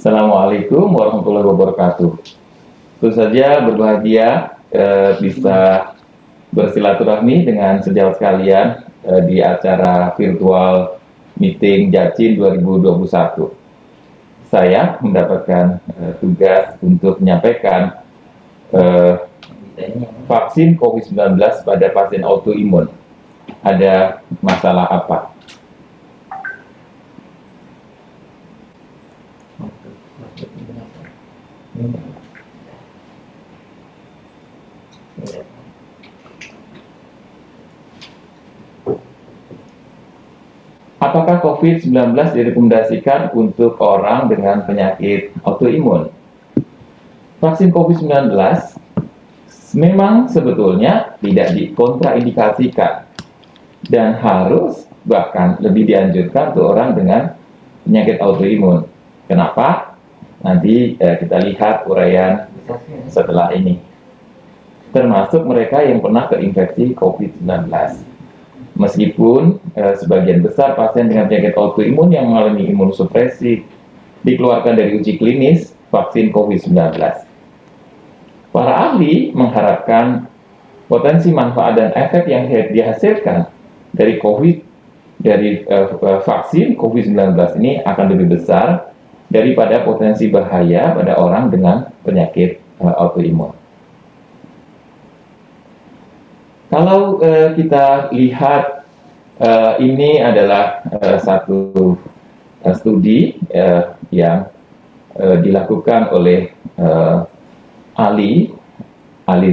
Assalamualaikum warahmatullahi wabarakatuh. Tentu saja berbahagia bisa bersilaturahmi dengan sejawat sekalian di acara virtual meeting Jacin 2021. Saya mendapatkan tugas untuk menyampaikan vaksin COVID-19 pada pasien autoimun. Ada masalah apa? Apakah COVID-19 direkomendasikan untuk orang dengan penyakit autoimun? Vaksin COVID-19 memang sebetulnya tidak dikontraindikasikan dan harus bahkan lebih dianjurkan untuk orang dengan penyakit autoimun. Kenapa? Nanti kita lihat uraian setelah ini. Termasuk mereka yang pernah terinfeksi COVID-19. Meskipun sebagian besar pasien dengan penyakit autoimun yang mengalami imunosupresi dikeluarkan dari uji klinis vaksin COVID-19. Para ahli mengharapkan potensi manfaat dan efek yang dihasilkan dari vaksin COVID-19 ini akan lebih besar daripada potensi bahaya pada orang dengan penyakit autoimun. Kalau kita lihat ini adalah satu studi yang dilakukan oleh Ali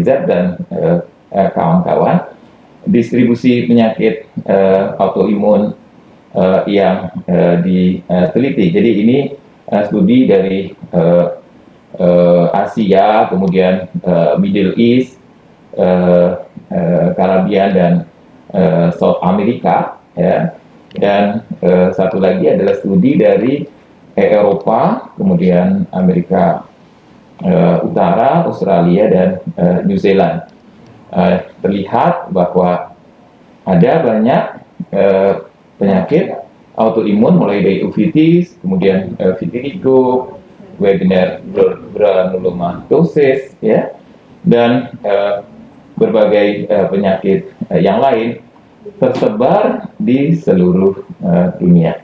Z dan kawan-kawan, distribusi penyakit autoimun yang diteliti. Jadi ini studi dari Asia, kemudian Middle East, Karabian dan South Amerika, ya. Dan satu lagi adalah studi dari Eropa, kemudian Amerika Utara, Australia dan New Zealand. Terlihat bahwa ada banyak penyakit autoimun mulai dari uveitis, kemudian vitiligo, Wegener granulomatosis, ya, dan berbagai penyakit yang lain tersebar di seluruh dunia.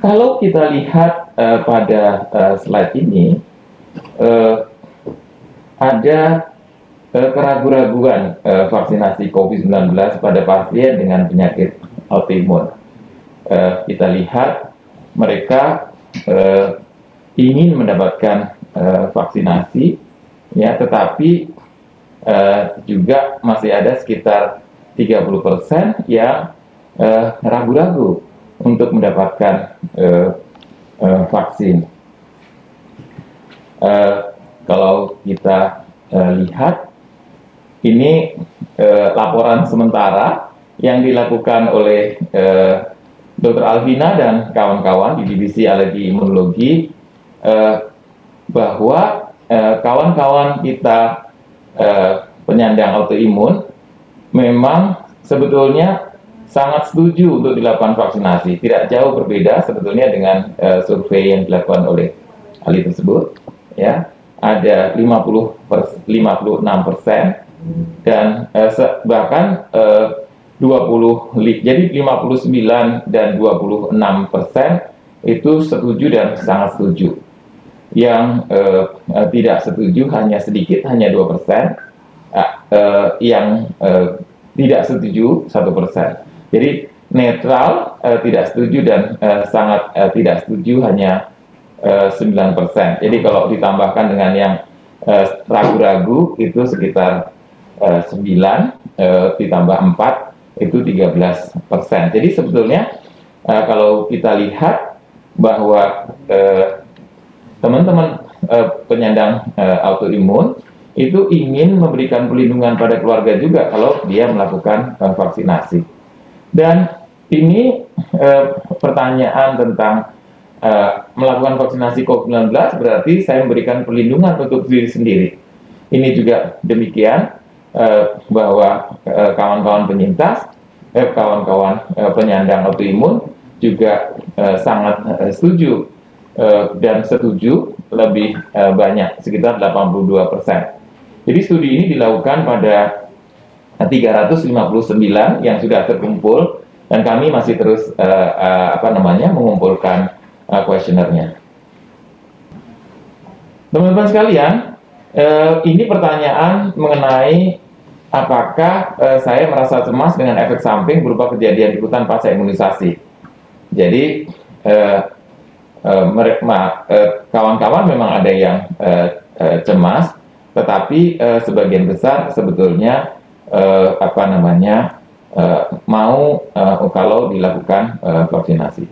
Kalau kita lihat pada slide ini, ada keraguan-raguan vaksinasi COVID-19 pada pasien dengan penyakit autoimun. Kita lihat mereka ingin mendapatkan vaksinasi, ya, tetapi juga masih ada sekitar 30% yang ragu-ragu untuk mendapatkan vaksin. Kalau kita lihat, ini laporan sementara yang dilakukan oleh Dr. Alvina dan kawan-kawan di Divisi Alergi Imunologi, bahwa kawan-kawan kita penyandang autoimun memang sebetulnya sangat setuju untuk dilakukan vaksinasi. Tidak jauh berbeda sebetulnya dengan survei yang dilakukan oleh ahli tersebut, ya. Ada 56% dan bahkan 20, jadi 59 dan 26% itu setuju dan sangat setuju. Yang tidak setuju hanya sedikit, hanya 2%, yang tidak setuju 1%. Jadi netral, tidak setuju dan sangat tidak setuju hanya 9%. Jadi kalau ditambahkan dengan yang ragu-ragu itu sekitar 9, ditambah 4 itu 13%. Jadi sebetulnya kalau kita lihat bahwa teman-teman penyandang autoimun itu ingin memberikan perlindungan pada keluarga juga kalau dia melakukan vaksinasi. Dan ini pertanyaan tentang melakukan vaksinasi COVID-19 berarti saya memberikan perlindungan untuk diri sendiri. Ini juga demikian, bahwa kawan-kawan penyintas, kawan-kawan penyandang autoimun juga sangat setuju dan setuju lebih banyak, sekitar 82%. Jadi studi ini dilakukan pada 359 yang sudah terkumpul, dan kami masih terus mengumpulkan kuesionernya. Teman-teman sekalian, ini pertanyaan mengenai apakah saya merasa cemas dengan efek samping berupa kejadian ikutan pasca imunisasi. Jadi kawan-kawan memang ada yang cemas, tetapi sebagian besar sebetulnya mau kalau dilakukan vaksinasi.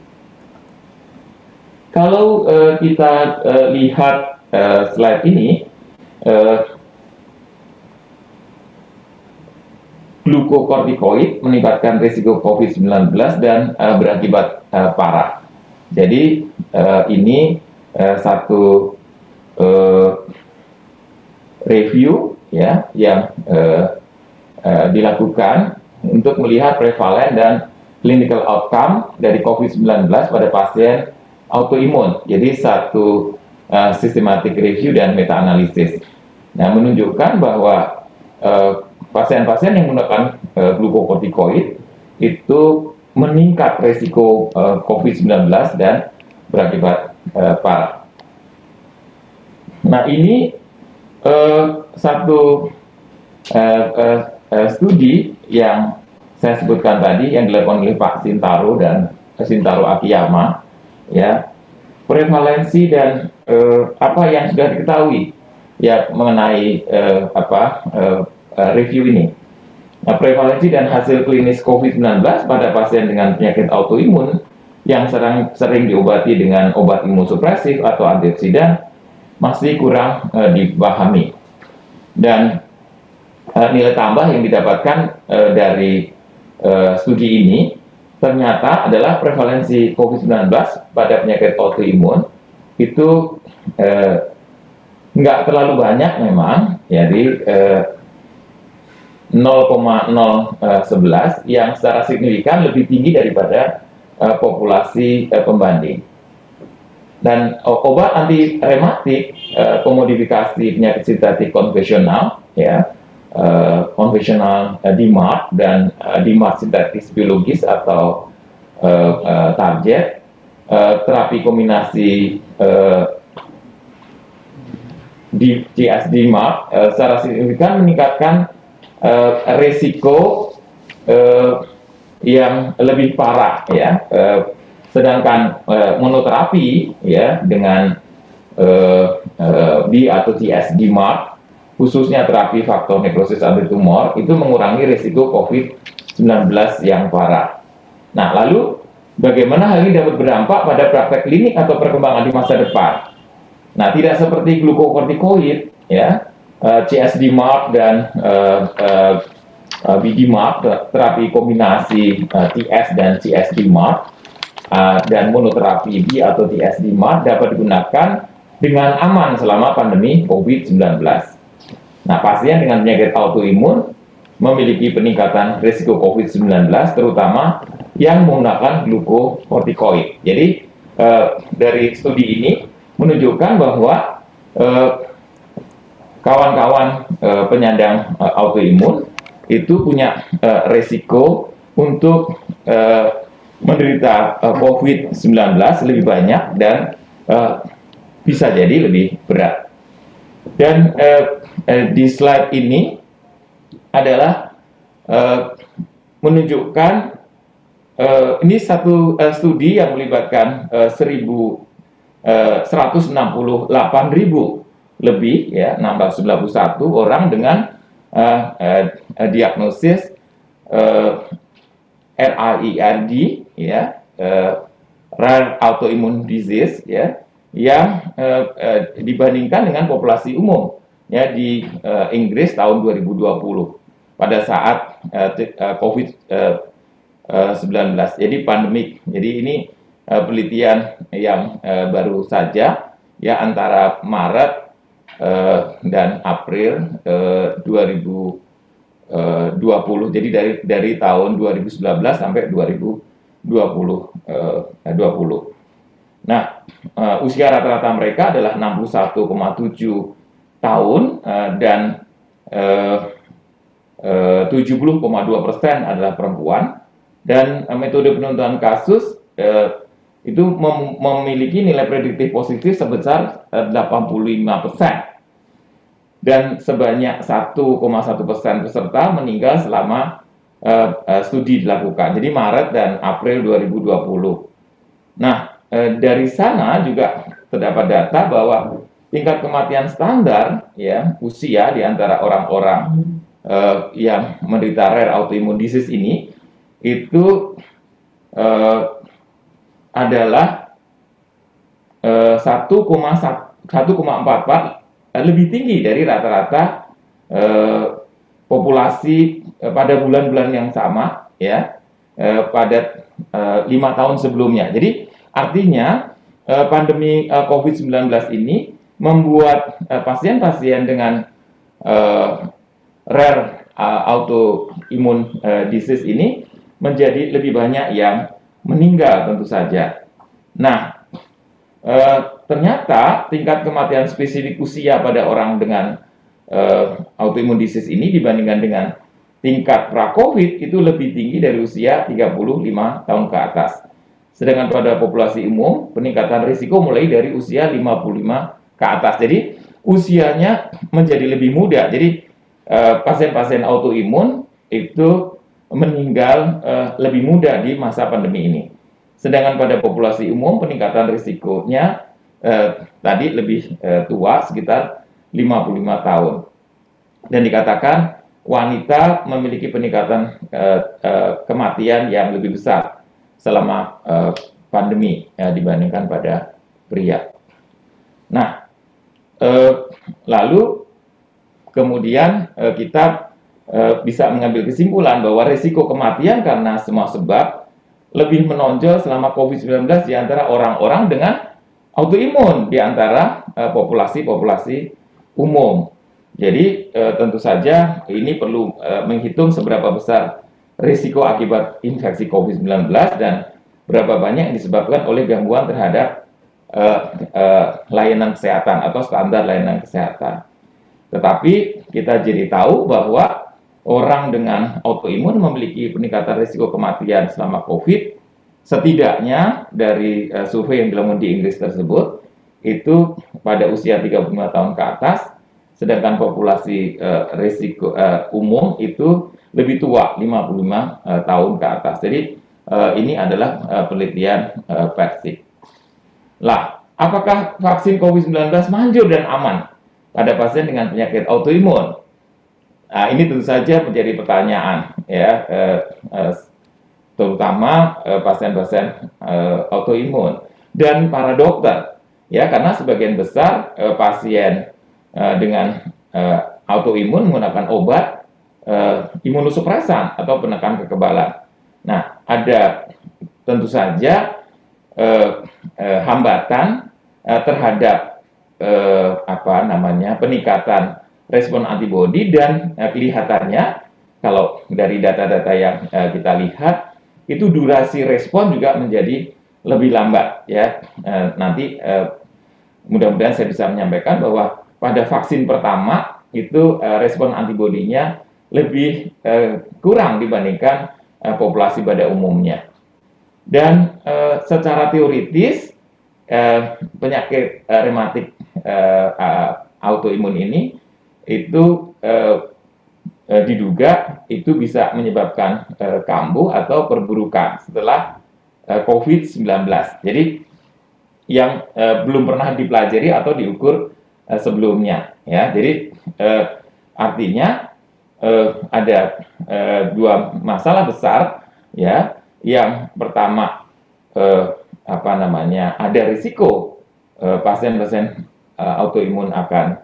Kalau kita lihat slide ini, glukokortikoid meningkatkan risiko COVID-19 dan berakibat parah. Jadi ini satu review ya yang dilakukan untuk melihat prevalen dan clinical outcome dari COVID-19 pada pasien autoimun. Jadi satu systematic review dan meta-analisis. Nah, menunjukkan bahwa pasien-pasien yang menggunakan glukokortikoid itu meningkat risiko COVID-19 dan berakibat parah. Nah, ini satu studi yang saya sebutkan tadi yang dilakukan oleh Pak Shintaro dan Shintaro Akiyama, ya, prevalensi dan apa yang sudah diketahui ya mengenai review ini. Nah, prevalensi dan hasil klinis COVID-19 pada pasien dengan penyakit autoimun yang sering diobati dengan obat imunosupresif atau antioksidan masih kurang dipahami. Dan nilai tambah yang didapatkan dari studi ini ternyata adalah prevalensi COVID-19 pada penyakit autoimun itu nggak terlalu banyak memang, jadi 0,011 yang secara signifikan lebih tinggi daripada populasi pembanding. Dan obat anti rematik komodifikasi penyakit sintetik konvensional, ya, konvensional DMARD dan DMARD sintetis biologis atau target, terapi kombinasi DMARD secara signifikan meningkatkan risiko yang lebih parah, ya. Sedangkan monoterapi ya dengan B atau TS-DMARD, khususnya terapi faktor nekrosis antitumor, itu mengurangi risiko COVID-19 yang parah. Nah, lalu bagaimana hal ini dapat berdampak pada praktek klinik atau perkembangan di masa depan? Nah, tidak seperti glukokortikoid, ya, CS-DMARD dan B-DMARD, terapi kombinasi TS dan CS-DMARD, dan monoterapi B atau TS-DMARD dapat digunakan dengan aman selama pandemi COVID-19. Nah, pasien dengan penyakit autoimun memiliki peningkatan risiko COVID-19, terutama yang menggunakan glukokortikoid. Jadi, dari studi ini menunjukkan bahwa kawan-kawan penyandang autoimun itu punya risiko untuk menderita COVID-19 lebih banyak dan bisa jadi lebih berat. Dan di slide ini adalah menunjukkan ini satu studi yang melibatkan 168.000 lebih, ya, 691 orang dengan diagnosis RAIRD, ya, rare autoimmune disease, ya, yang dibandingkan dengan populasi umum, ya, di Inggris tahun 2020 pada saat COVID-19, jadi pandemik. Jadi ini penelitian yang baru saja, ya, antara Maret dan April 2020. Jadi dari tahun 2019 sampai 2020. 2020. Nah, usia rata-rata mereka adalah 61,7 tahun dan 70,2% adalah perempuan, dan metode penentuan kasus itu memiliki nilai prediktif positif sebesar 85%, dan sebanyak 1,1% peserta meninggal selama studi dilakukan, jadi Maret dan April 2020. Nah, dari sana juga terdapat data bahwa tingkat kematian standar ya usia di antara orang-orang yang menderita rare autoimmune disease ini itu adalah 1,44, lebih tinggi dari rata-rata populasi pada bulan-bulan yang sama ya pada 5 tahun sebelumnya. Jadi artinya pandemi COVID-19 ini membuat pasien-pasien dengan rare autoimmune disease ini menjadi lebih banyak yang meninggal tentu saja. Nah, ternyata tingkat kematian spesifik usia pada orang dengan autoimmune disease ini dibandingkan dengan tingkat pra-COVID itu lebih tinggi dari usia 35 tahun ke atas. Sedangkan pada populasi umum, peningkatan risiko mulai dari usia 55 ke atas. Jadi, usianya menjadi lebih muda. Jadi, pasien-pasien autoimun itu meninggal lebih muda di masa pandemi ini. Sedangkan pada populasi umum, peningkatan risikonya tadi lebih tua, sekitar 55 tahun. Dan dikatakan wanita memiliki peningkatan kematian yang lebih besar selama pandemi dibandingkan pada pria. Nah, lalu kemudian kita bisa mengambil kesimpulan bahwa risiko kematian karena semua sebab lebih menonjol selama COVID-19 di antara orang-orang dengan autoimun di antara populasi-populasi umum. Jadi tentu saja ini perlu menghitung seberapa besar risiko akibat infeksi COVID-19 dan berapa banyak yang disebabkan oleh gangguan terhadap layanan kesehatan atau standar layanan kesehatan. Tetapi kita jadi tahu bahwa orang dengan autoimun memiliki peningkatan risiko kematian selama COVID, setidaknya dari survei yang dilakukan di Inggris tersebut, itu pada usia 35 tahun ke atas, sedangkan populasi risiko umum itu lebih tua, 55 tahun ke atas. Jadi ini adalah penelitian Persik. Lah, apakah vaksin COVID-19 manjur dan aman pada pasien dengan penyakit autoimun? Nah, ini tentu saja menjadi pertanyaan, ya, terutama pasien-pasien autoimun dan para dokter, ya, karena sebagian besar pasien dengan autoimun menggunakan obat imunosupresan atau penekan kekebalan. Nah, ada tentu saja hambatan terhadap peningkatan respon antibodi, dan kelihatannya kalau dari data-data yang kita lihat itu durasi respon juga menjadi lebih lambat ya. Nanti mudah-mudahan saya bisa menyampaikan bahwa pada vaksin pertama itu respon antibodinya lebih kurang dibandingkan populasi pada umumnya. Dan secara teoritis penyakit rematik autoimun ini itu diduga itu bisa menyebabkan kambuh atau perburukan setelah COVID-19. Jadi yang belum pernah dipelajari atau diukur sebelumnya, ya. Jadi artinya ada dua masalah besar, ya. Yang pertama ada risiko pasien-pasien autoimun akan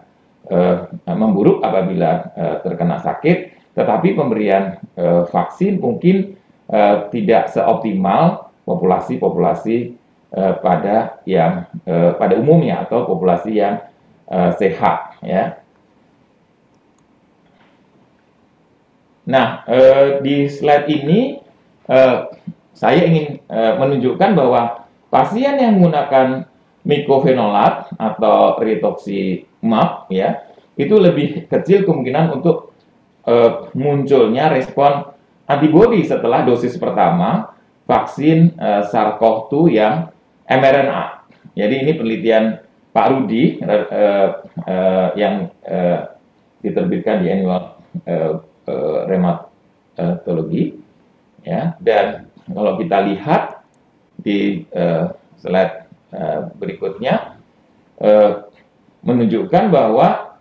memburuk apabila terkena sakit, tetapi pemberian vaksin mungkin tidak seoptimal populasi-populasi pada umumnya atau populasi yang sehat, ya. Nah, di slide ini saya ingin menunjukkan bahwa pasien yang menggunakan mycophenolate atau rituximab ya, itu lebih kecil kemungkinan untuk munculnya respon antibodi setelah dosis pertama vaksin SARS-CoV-2 yang mRNA. Jadi ini penelitian Pak Rudi yang diterbitkan di Annual Rheumatology ya. Dan kalau kita lihat di slide berikutnya menunjukkan bahwa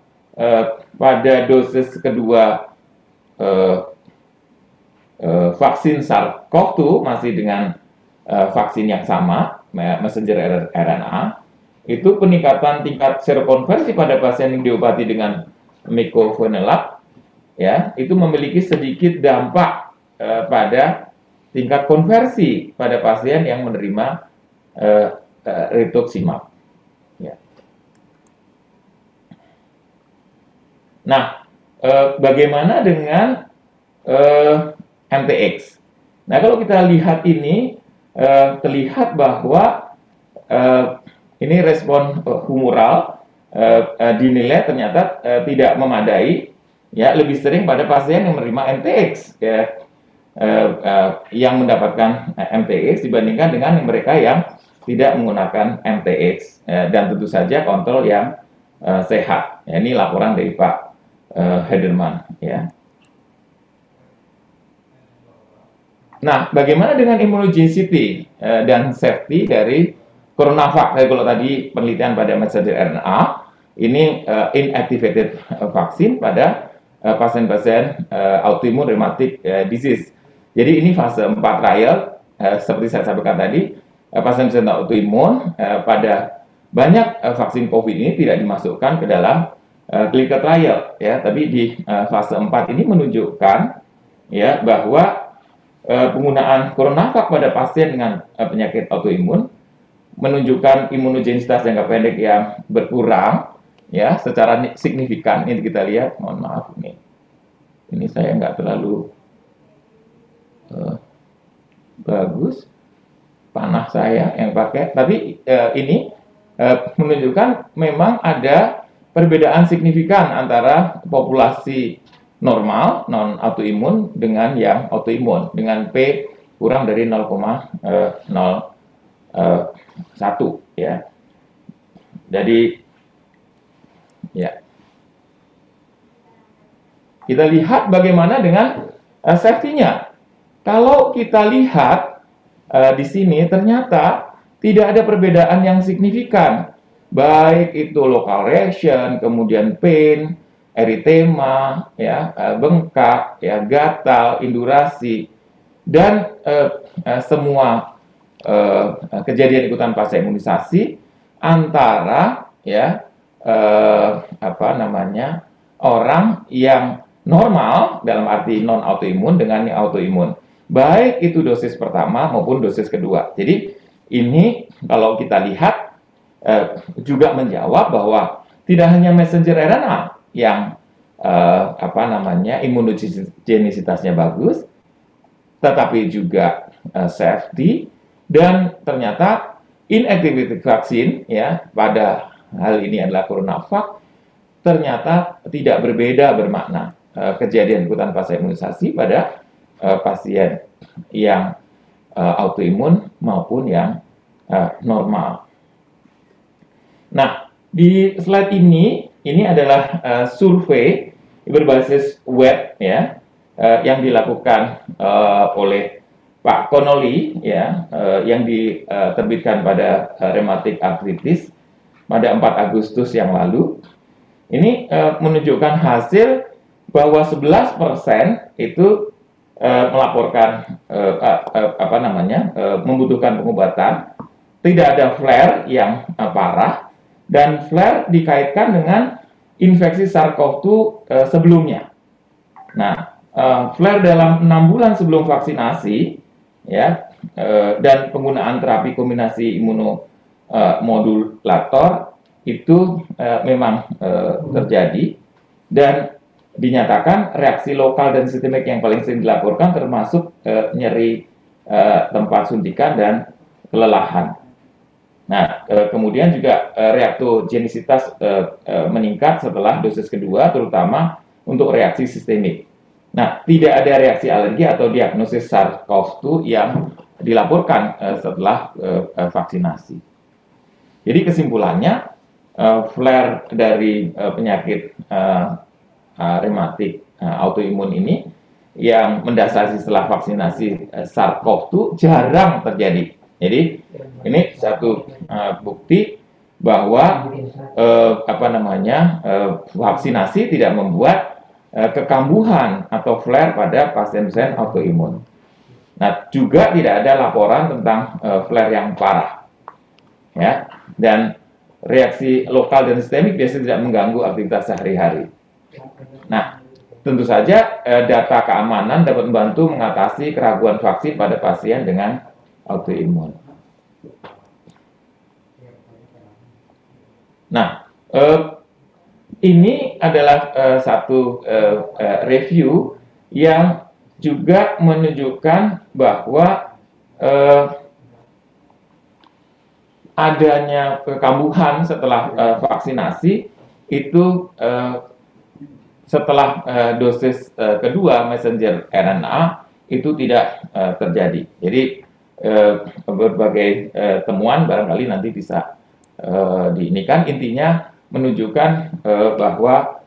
pada dosis kedua vaksin SARS-CoV-2 masih dengan vaksin yang sama, messenger RNA, itu peningkatan tingkat serokonversi pada pasien yang diobati dengan mycophenolate ya, itu memiliki sedikit dampak pada tingkat konversi pada pasien yang menerima rituximab. Ya. Nah, bagaimana dengan MTX? Nah, kalau kita lihat ini, terlihat bahwa ini respon humoral dinilai ternyata tidak memadai, ya, lebih sering pada pasien yang menerima MTX, ya, yang mendapatkan MTX dibandingkan dengan mereka yang tidak menggunakan MTX, dan tentu saja kontrol yang sehat. Ya, ini laporan dari Pak Hederman, ya. Nah, bagaimana dengan immunogenicity dan safety dari CoronaVac? Kalau tadi penelitian pada messenger RNA, ini inactivated vaksin pada pasien-pasien autoimmune rheumatic disease. Jadi ini fase 4 trial, seperti saya sampaikan tadi, pasien-pasien autoimun pada banyak vaksin COVID ini tidak dimasukkan ke dalam clinical trial, ya. Tapi di fase 4 ini menunjukkan ya bahwa penggunaan CoronaVac pada pasien dengan penyakit autoimun menunjukkan imunogenisitas jangka pendek yang berkurang ya secara signifikan. Ini kita lihat, mohon maaf ini saya nggak terlalu bagus panah saya yang pakai, tapi ini menunjukkan memang ada perbedaan signifikan antara populasi normal non autoimun dengan yang autoimun dengan P kurang dari 0,01 ya. Jadi ya, kita lihat bagaimana dengan safety-nya. Kalau kita lihat di sini ternyata tidak ada perbedaan yang signifikan, baik itu local reaction, kemudian pain, eritema, ya, bengkak, ya, gatal, indurasi, dan semua kejadian ikutan pasca imunisasi antara ya orang yang normal dalam arti non autoimun dengan yang autoimun, baik itu dosis pertama maupun dosis kedua. Jadi ini kalau kita lihat juga menjawab bahwa tidak hanya messenger RNA yang imunogenisitasnya bagus, tetapi juga safety, dan ternyata inactivated vaksin ya pada hal ini adalah CoronaVac ternyata tidak berbeda bermakna kejadian ikutan pasca imunisasi pada pasien yang autoimun maupun yang normal. Nah, di slide ini adalah survei berbasis web ya yang dilakukan oleh Pak Connolly ya yang diterbitkan pada rheumatic arthritis pada 4 Agustus yang lalu. Ini menunjukkan hasil bahwa 11% itu melaporkan membutuhkan pengobatan, tidak ada flare yang parah, dan flare dikaitkan dengan infeksi SARS-CoV-2 sebelumnya. Nah, flare dalam 6 bulan sebelum vaksinasi, ya, dan penggunaan terapi kombinasi imunomodulator itu memang terjadi, dan dinyatakan reaksi lokal dan sistemik yang paling sering dilaporkan termasuk nyeri tempat suntikan dan kelelahan. Nah, kemudian juga reaktogenisitas meningkat setelah dosis kedua, terutama untuk reaksi sistemik. Nah, tidak ada reaksi alergi atau diagnosis SARS-CoV-2 yang dilaporkan setelah vaksinasi. Jadi kesimpulannya, flare dari penyakit rematik autoimun ini yang mendasari setelah vaksinasi SARS-CoV-2 jarang terjadi. Jadi ini satu bukti bahwa vaksinasi tidak membuat kekambuhan atau flare pada pasien-pasien autoimun. Nah, juga tidak ada laporan tentang flare yang parah, ya. Dan reaksi lokal dan sistemik biasanya tidak mengganggu aktivitas sehari-hari. Nah, tentu saja data keamanan dapat membantu mengatasi keraguan vaksin pada pasien dengan autoimun. Nah, ini adalah satu review yang juga menunjukkan bahwa adanya kekambuhan setelah vaksinasi itu setelah dosis kedua messenger RNA itu tidak terjadi. Jadi berbagai temuan barangkali nanti bisa diinikan, intinya menunjukkan bahwa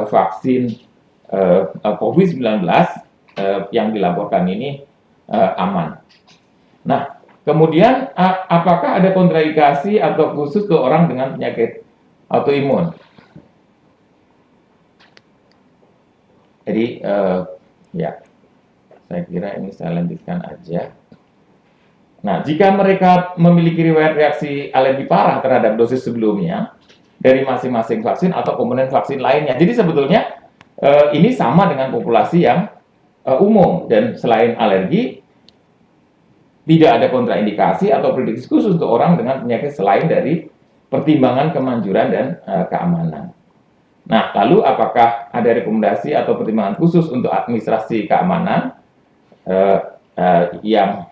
vaksin COVID-19 yang dilaporkan ini aman. Nah, kemudian apakah ada kontraindikasi atau khusus ke orang dengan penyakit autoimun? Jadi ya, saya kira ini saya lanjutkan aja. Nah, jika mereka memiliki riwayat reaksi alergi parah terhadap dosis sebelumnya dari masing-masing vaksin atau komponen vaksin lainnya. Jadi sebetulnya ini sama dengan populasi yang umum, dan selain alergi tidak ada kontraindikasi atau prediksi khusus untuk orang dengan penyakit selain dari pertimbangan kemanjuran dan keamanan. Nah, lalu apakah ada rekomendasi atau pertimbangan khusus untuk administrasi keamanan yang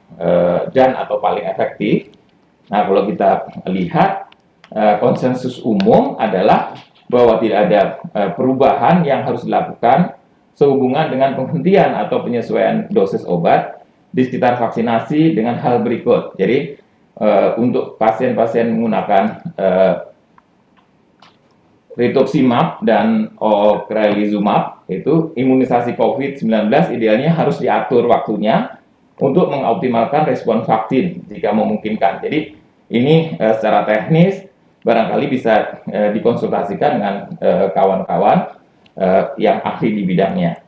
dan atau paling efektif? Nah, kalau kita lihat konsensus umum adalah bahwa tidak ada perubahan yang harus dilakukan sehubungan dengan penghentian atau penyesuaian dosis obat di sekitar vaksinasi dengan hal berikut. Jadi untuk pasien-pasien menggunakan rituximab dan ocrelizumab, itu imunisasi COVID-19 idealnya harus diatur waktunya untuk mengoptimalkan respon vaksin jika memungkinkan. Jadi ini secara teknis barangkali bisa dikonsultasikan dengan kawan-kawan yang ahli di bidangnya.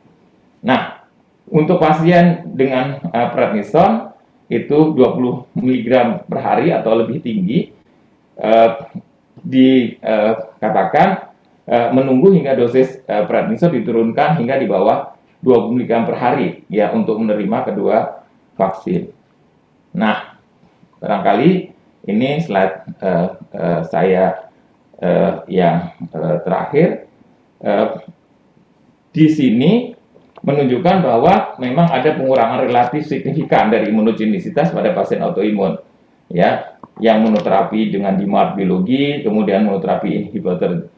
Nah, untuk pasien dengan prednison itu 20 mg per hari atau lebih tinggi, dikatakan menunggu hingga dosis prednison diturunkan hingga di bawah 20 mg per hari ya untuk menerima kedua vaksin. Nah, barangkali ini slide saya yang terakhir. Di sini menunjukkan bahwa memang ada pengurangan relatif signifikan dari imunogenisitas pada pasien autoimun, ya, yang monoterapi dengan DMARD biologi, kemudian monoterapi inhibitor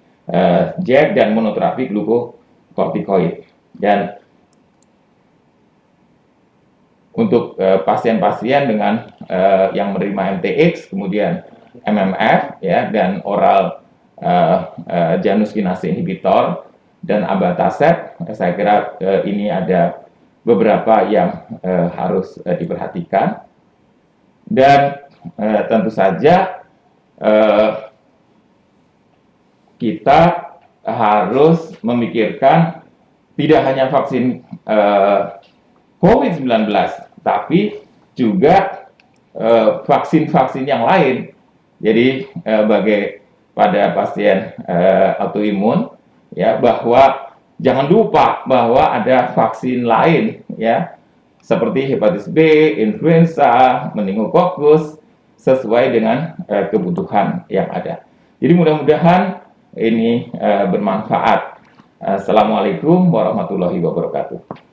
JAK dan monoterapi glukokortikoid. Dan untuk pasien-pasien dengan yang menerima MTX, kemudian MMF, ya, dan oral Janus kinase inhibitor dan abatacept, saya kira ini ada beberapa yang harus diperhatikan. Dan tentu saja kita harus memikirkan tidak hanya vaksin COVID-19, tapi juga vaksin-vaksin yang lain. Jadi pada pasien autoimun, ya, bahwa jangan lupa bahwa ada vaksin lain, ya, seperti hepatitis B, influenza, meningokokus, sesuai dengan kebutuhan yang ada. Jadi mudah-mudahan ini bermanfaat. Assalamualaikum warahmatullahi wabarakatuh.